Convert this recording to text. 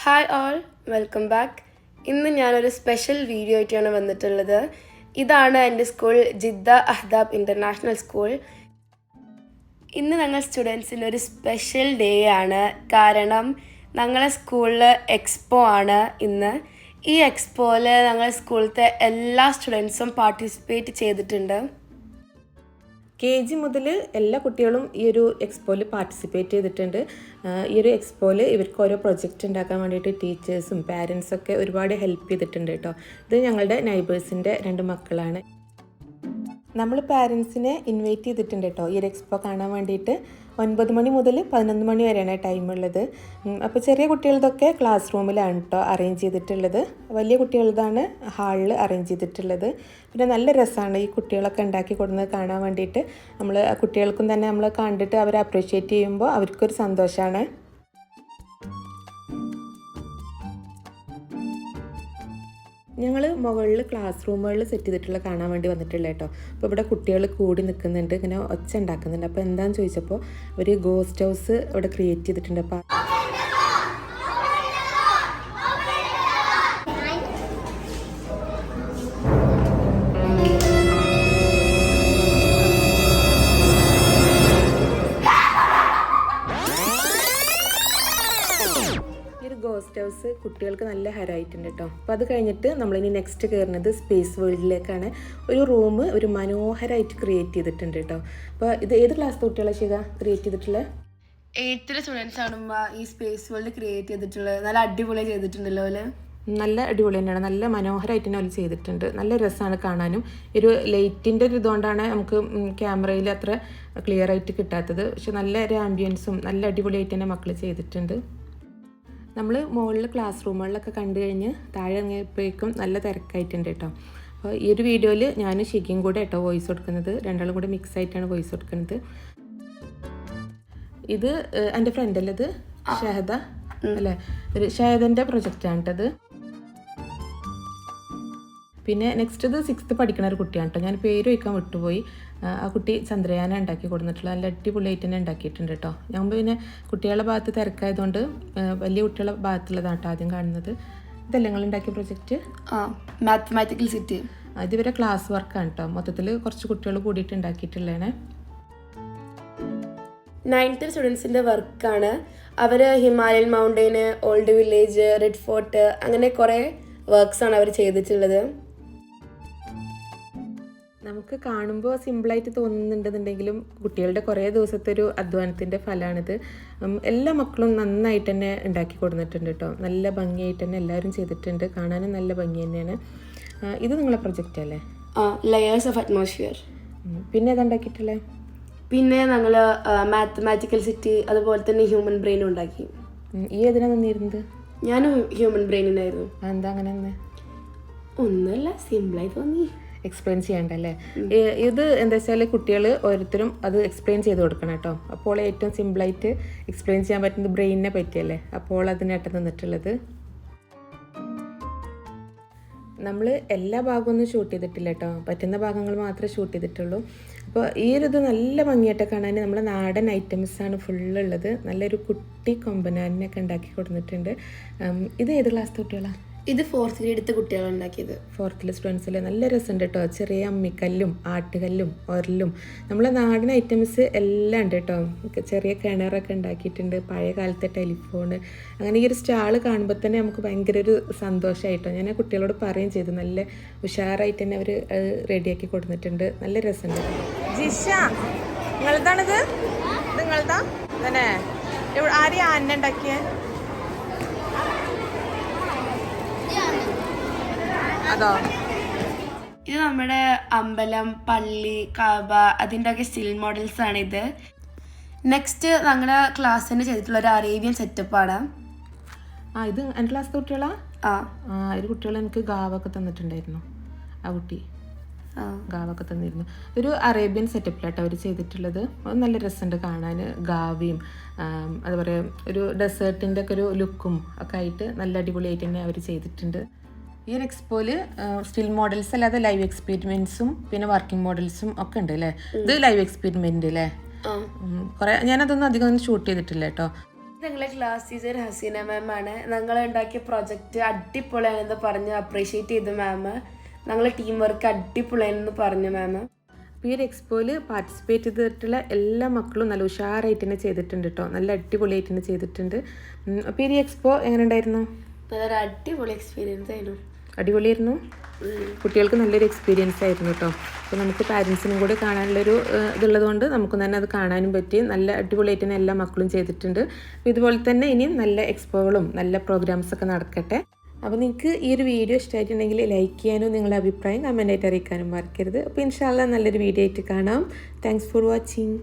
Hi all, welcome back. ഇന്ന് ഞാനൊരു special video ആയിട്ടാണ് വന്നിട്ടുള്ളത്. ഇതാണ് എൻ്റെ school, Jeddah Ahdab international school. ഇന്ന് ഞങ്ങൾ സ്റ്റുഡൻസിന് ഒരു സ്പെഷ്യൽ ഡേ ആണ്. കാരണം ഞങ്ങളെ സ്കൂളിൽ എക്സ്പോ ആണ് ഇന്ന്. ഈ എക്സ്പോയിൽ ഞങ്ങളുടെ സ്കൂളിലത്തെ എല്ലാ സ്റ്റുഡൻസും പാർട്ടിസിപ്പേറ്റ് ചെയ്തിട്ടുണ്ട്. KG മുതൽ എല്ലാ കുട്ടികളും ഈ ഒരു എക്സ്പോയിൽ പാർട്ടിസിപ്പേറ്റ് ചെയ്തിട്ടുണ്ട്. ഈ ഒരു എക്സ്പോയിൽ ഇവർക്ക് ഓരോ പ്രൊജക്റ്റ് ഉണ്ടാക്കാൻ വേണ്ടിയിട്ട് ടീച്ചേഴ്സും പാരൻസൊക്കെ ഒരുപാട് ഹെൽപ്പ് ചെയ്തിട്ടുണ്ട് കേട്ടോ. ഇത് ഞങ്ങളുടെ നൈബേഴ്സിൻ്റെ 2 മക്കളാണ്. നമ്മൾ പാരൻസിനെ ഇൻവൈറ്റ് ചെയ്തിട്ടുണ്ട് കേട്ടോ ഈ ഒരു എക്സ്പോ കാണാൻ വേണ്ടിയിട്ട്. 9 മണി മുതൽ 11 മണി വരെയാണ് ടൈമുള്ളത്. അപ്പോൾ ചെറിയ കുട്ടികളതൊക്കെ ക്ലാസ് റൂമിലാണ് കേട്ടോ അറേഞ്ച് ചെയ്തിട്ടുള്ളത്. വലിയ കുട്ടികളതാണ് ഹാളിൽ അറേഞ്ച് ചെയ്തിട്ടുള്ളത്. പിന്നെ നല്ല രസമാണ് ഈ കുട്ടികളൊക്കെ ഉണ്ടാക്കി കൊടുക്കുന്നത് കാണാൻ വേണ്ടിയിട്ട്. നമ്മൾ കുട്ടികൾക്കും തന്നെ നമ്മൾ കണ്ടിട്ട് അവരെ അപ്രീഷിയേറ്റ് ചെയ്യുമ്പോൾ അവർക്കൊരു സന്തോഷമാണ്. ഞങ്ങൾ മുകളിൽ ക്ലാസ് റൂമുകളിൽ സെറ്റ് ചെയ്തിട്ടുള്ള കാണാൻ വേണ്ടി വന്നിട്ടുള്ള കേട്ടോ. അപ്പോൾ ഇവിടെ കുട്ടികൾ കൂടി നിൽക്കുന്നുണ്ട്, ഇങ്ങനെ ഒച്ച ഉണ്ടാക്കുന്നുണ്ട്. അപ്പോൾ എന്താണെന്ന് ചോദിച്ചപ്പോൾ ഒരു ഗോസ്റ്റ് ഹൗസ് ഇവിടെ ക്രിയേറ്റ് ചെയ്തിട്ടുണ്ട്. അപ്പോൾ ഗോസ്റ്റ് ഹൗസ് കുട്ടികൾക്ക് നല്ല ഹരമായിട്ടുണ്ട് കേട്ടോ. അപ്പോൾ അത് കഴിഞ്ഞിട്ട് നമ്മളിനി നെക്സ്റ്റ് കയറുന്നത് സ്പേസ് വേൾഡിലേക്കാണ്. ഒരു റൂം ഒരു മനോഹരമായിട്ട് ക്രിയേറ്റ് ചെയ്തിട്ടുണ്ട് കേട്ടോ. അപ്പോൾ ഇത് ഏത് ക്ലാസ്സിലെ കുട്ടികളെ ശിക ക്രിയേറ്റ് ചെയ്തിട്ടുള്ളത്? 8th സ്റ്റുഡൻസ് ആണുമ്പോൾ ഈ സ്പേസ് വേൾഡ് ക്രിയേറ്റ് ചെയ്തിട്ടുള്ളത്. നല്ല അടിപൊളി ചെയ്തിട്ടുണ്ടല്ലോ അല്ലേ? നല്ല അടിപൊളി തന്നെയാണ്, നല്ല മനോഹരമായിട്ട് തന്നെ അവർ ചെയ്തിട്ടുണ്ട്. നല്ല രസമാണ് കാണാനും. ഒരു ലൈറ്റിൻ്റെ ഒരു ഇതുകൊണ്ടാണ് നമുക്ക് ക്യാമറയിൽ അത്ര ക്ലിയർ ആയിട്ട് കിട്ടാത്തത്. പക്ഷെ നല്ല ഒരു ആംബിയൻസും നല്ല അടിപൊളിയായിട്ട് തന്നെ മക്കൾ ചെയ്തിട്ടുണ്ട്. നമ്മൾ മുകളിൽ ക്ലാസ് റൂമുകളിലൊക്കെ കണ്ടു കഴിഞ്ഞ് താഴെ ഇറങ്ങിയപ്പോഴേക്കും നല്ല തിരക്കായിട്ടുണ്ട് കേട്ടോ. അപ്പോൾ ഈ ഒരു വീഡിയോയിൽ ഞാൻ ഷിക്കയും കൂടെ കേട്ടോ വോയിസ് കൊടുക്കുന്നത്. രണ്ടാളും കൂടെ മിക്സ് ആയിട്ടാണ് വോയിസ് കൊടുക്കുന്നത്. ഇത് എൻ്റെ ഫ്രണ്ടല്ലേ, ഇത് ഷഹദ അല്ലേ? ഒരു ഷഹദൻ്റെ പ്രൊജക്റ്റാണ് കേട്ടത്. പിന്നെ നെക്സ്റ്റ് ഇത് 6th പഠിക്കുന്ന ഒരു കുട്ടിയാണ് കേട്ടോ. ഞാൻ പേര് വയ്ക്കാൻ വിട്ടുപോയി. ആ കുട്ടി ചന്ദ്രയാന ഉണ്ടാക്കി കൊടുത്തിട്ടുള്ള നല്ല അടിപൊളിയായിട്ട് തന്നെ ഉണ്ടാക്കിയിട്ടുണ്ട് കേട്ടോ. ഞാൻ പിന്നെ കുട്ടികളുടെ ഭാഗത്ത് തിരക്കായതുകൊണ്ട് വലിയ കുട്ടികളുടെ ഭാഗത്തുള്ളതാണ് കേട്ടോ ആദ്യം കാണുന്നത്. ഇതല്ലേ നിങ്ങൾ ഉണ്ടാക്കിയ പ്രൊജക്റ്റ്? Mathematical city. ഇതിവരെ ക്ലാസ് വർക്കാണ് കേട്ടോ. മൊത്തത്തിൽ കുറച്ച് കുട്ടികൾ കൂടിയിട്ട് ഉണ്ടാക്കിയിട്ടുള്ളതാണ്. 9th സ്റ്റുഡൻസിൻ്റെ വർക്കാണ്. അവർ Himalayan mountain, old village, Red Fort, അങ്ങനെ കുറേ വർക്ക്സാണ് അവർ ചെയ്തിട്ടുള്ളത്. നമുക്ക് കാണുമ്പോൾ സിമ്പിളായിട്ട് തോന്നുന്നുണ്ടെന്നുണ്ടെങ്കിലും കുട്ടികളുടെ കുറേ ദിവസത്തെ ഒരു അധ്വാനത്തിൻ്റെ ഫലമാണിത്. എല്ലാ മക്കളും നന്നായിട്ട് തന്നെ ഉണ്ടാക്കി കൊടുത്തിട്ടുണ്ട് കേട്ടോ. നല്ല ഭംഗിയായിട്ട് തന്നെ എല്ലാവരും ചെയ്തിട്ടുണ്ട്. കാണാനും നല്ല ഭംഗി തന്നെയാണ്. ഇത് നിങ്ങളെ പ്രൊജക്റ്റ് അല്ലേ? Layers of atmosphere. പിന്നെ ഏതാണ്ടാക്കിയിട്ടില്ലേ? പിന്നെ ഞങ്ങൾ മാത്തമാറ്റിക്കൽ സിറ്റി, അതുപോലെ തന്നെ ഹ്യൂമൻ ബ്രെയിനും ഉണ്ടാക്കി. ഈ ഏതിനാ നിന്നിരുന്നത്? ഞാനും ഹ്യൂമൻ ബ്രെയിനിനായിരുന്നു. എന്താ അങ്ങനെ തന്നെ? ഒന്നുമല്ല, സിമ്പിളായി തോന്നി. എക്സ്പ്ലെയിൻ ചെയ്യണ്ടല്ലേ? ഇത് എന്താ വെച്ചാൽ കുട്ടികൾ ഓരോരുത്തരും അത് എക്സ്പ്ലെയിൻ ചെയ്ത് കൊടുക്കണം കേട്ടോ. അപ്പോൾ ഏറ്റവും സിമ്പിളായിട്ട് എക്സ്പ്ലെയിൻ ചെയ്യാൻ പറ്റുന്നത് ബ്രെയിനിനെ പറ്റിയല്ലേ. അപ്പോൾ അതിനായിട്ട് നിന്നിട്ടുള്ളത്. നമ്മൾ എല്ലാ ഭാഗമൊന്നും ഷൂട്ട് ചെയ്തിട്ടില്ല കേട്ടോ. പറ്റുന്ന ഭാഗങ്ങൾ മാത്രമേ ഷൂട്ട് ചെയ്തിട്ടുള്ളൂ. അപ്പോൾ ഈ ഒരു ഇത് നല്ല ഭംഗിയായിട്ട് കാണാൻ നമ്മുടെ നാടൻ ഐറ്റംസാണ് ഫുള്ളുള്ളത്. നല്ലൊരു കുട്ടി കൊമ്പനാനിനൊക്കെ ഉണ്ടാക്കി കൊടുത്തിട്ടുണ്ട്. ഇത് ഏത് ക്ലാസ്സിലെ കുട്ടികളാണ്? ഇത് 4th ഗ്രേഡ് കുട്ടികളാണ് ഉണ്ടാക്കിയത്. 4th സ്റ്റുഡൻസിൽ നല്ല രസമുണ്ട് കേട്ടോ. ചെറിയ അമ്മിക്കല്ലും ആട്ടുകല്ലും ഒരലും നമ്മളെ നാടൻ ഐറ്റംസ് എല്ലാം ഉണ്ട് കേട്ടോ. ചെറിയ കിണറൊക്കെ ഉണ്ടാക്കിയിട്ടുണ്ട്, പഴയ കാലത്തെ ടെലിഫോണ്. അങ്ങനെ ഈ ഒരു സ്റ്റാള് കാണുമ്പോൾ തന്നെ നമുക്ക് ഭയങ്കര ഒരു സന്തോഷമായിട്ടോ. ഞാൻ ആ കുട്ടികളോട് പറയുകയും ചെയ്തു, നല്ല ഉഷാറായിട്ട് തന്നെ അവർ റെഡിയാക്കി കൊടുത്തിട്ടുണ്ട്. നല്ല രസമുണ്ട്. ജിഷ, നിങ്ങളതാണിത്? നിങ്ങളതാ തന്നെ? ആരെയാ ആന ഉണ്ടാക്കിയത്? അതോ? ഇത് നമ്മുടെ അമ്പലം, പള്ളി, കാബ, അതിൻ്റെ ഒക്കെ സ്റ്റിൽ മോഡൽസ് ആണ് ഇത്. നെക്സ്റ്റ് ഞങ്ങളുടെ ക്ലാസ്സിന് ചെയ്തിട്ടുള്ള ഒരു അറേബ്യൻ സെറ്റപ്പാണ്. ഇത് എൻ്റെ ക്ലാസ്സിലെ കുട്ടികളാ? ഒരു കുട്ടികൾ എനിക്ക് ഗാവൊക്കെ തന്നിട്ടുണ്ടായിരുന്നു. ആ കുട്ടി ഗാവൊക്കെ തന്നിരുന്നു. ഒരു അറേബ്യൻ സെറ്റപ്പിലാട്ടോ അവർ ചെയ്തിട്ടുള്ളത്. അത് നല്ല രസമുണ്ട് കാണാൻ. ഗാവിയും അതുപോലെ ഒരു ഡെസേർട്ടിൻ്റെ ഒക്കെ ഒരു ലുക്കും ഒക്കെ ആയിട്ട് നല്ല അടിപൊളിയായിട്ട് തന്നെ അവർ ചെയ്തിട്ടുണ്ട്. ഈ ഒരു എക്സ്പോയിൽ സ്റ്റിൽ മോഡൽസ് അല്ലാതെ ലൈവ് എക്സ്പെരിമെൻറ്റ്സും പിന്നെ വർക്കിംഗ് മോഡൽസും ഒക്കെ ഉണ്ട് അല്ലേ? ഇത് ലൈവ് എക്സ്പെരിമെൻ്റ് അല്ലേ? കുറേ ഞാനതൊന്നും അധികം ഷൂട്ട് ചെയ്തിട്ടില്ല കേട്ടോ. ഞങ്ങളെ ക്ലാസ് ടീച്ചർ ഹസീന മാമാണ്. ഞങ്ങൾ ഉണ്ടാക്കിയ പ്രൊജക്റ്റ് അടിപൊളിയാണെന്ന് പറഞ്ഞ് അപ്രീഷിയേറ്റ് ചെയ്തു മാം. ഞങ്ങളെ ടീം വർക്ക് അടിപൊളിയാണെന്ന് പറഞ്ഞു മാം. അപ്പോൾ ഈ ഒരു എക്സ്പോയിൽ പാർട്ടിസിപ്പേറ്റ് ചെയ്തിട്ടുള്ള എല്ലാ മക്കളും നല്ല ഉഷാറായിട്ട് തന്നെ ചെയ്തിട്ടുണ്ട് കേട്ടോ. നല്ല അടിപൊളിയായിട്ട് തന്നെ ചെയ്തിട്ടുണ്ട്. അപ്പോൾ ഈ എക്സ്പോ എങ്ങനെ ഉണ്ടായിരുന്നു? നല്ലൊരു അടിപൊളി എക്സ്പീരിയൻസ് ആയിരുന്നു. അടിപൊളിയായിരുന്നു. കുട്ടികൾക്ക് നല്ലൊരു എക്സ്പീരിയൻസ് ആയിരുന്നു കേട്ടോ. അപ്പോൾ നമുക്ക് പാരൻസിനും കൂടി കാണാനുള്ളൊരു ഇതുള്ളത് കൊണ്ട് നമുക്ക് തന്നെ അത് കാണാനും പറ്റി. നല്ല അടിപൊളിയായിട്ട് തന്നെ എല്ലാ മക്കളും ചെയ്തിട്ടുണ്ട്. അപ്പോൾ ഇതുപോലെ തന്നെ ഇനിയും നല്ല എക്സ്പോകളും നല്ല പ്രോഗ്രാംസൊക്കെ നടക്കട്ടെ. അപ്പോൾ നിങ്ങൾക്ക് ഈ ഒരു വീഡിയോ ഇഷ്ടമായിട്ടുണ്ടെങ്കിൽ ലൈക്ക് ചെയ്യാനും നിങ്ങളുടെ അഭിപ്രായം കമൻ്റായിട്ട് അറിയിക്കാനും മറക്കരുത്. അപ്പോൾ ഇൻഷാ അല്ലാഹ് നല്ലൊരു വീഡിയോ ആയിട്ട് കാണാം. Thanks for watching.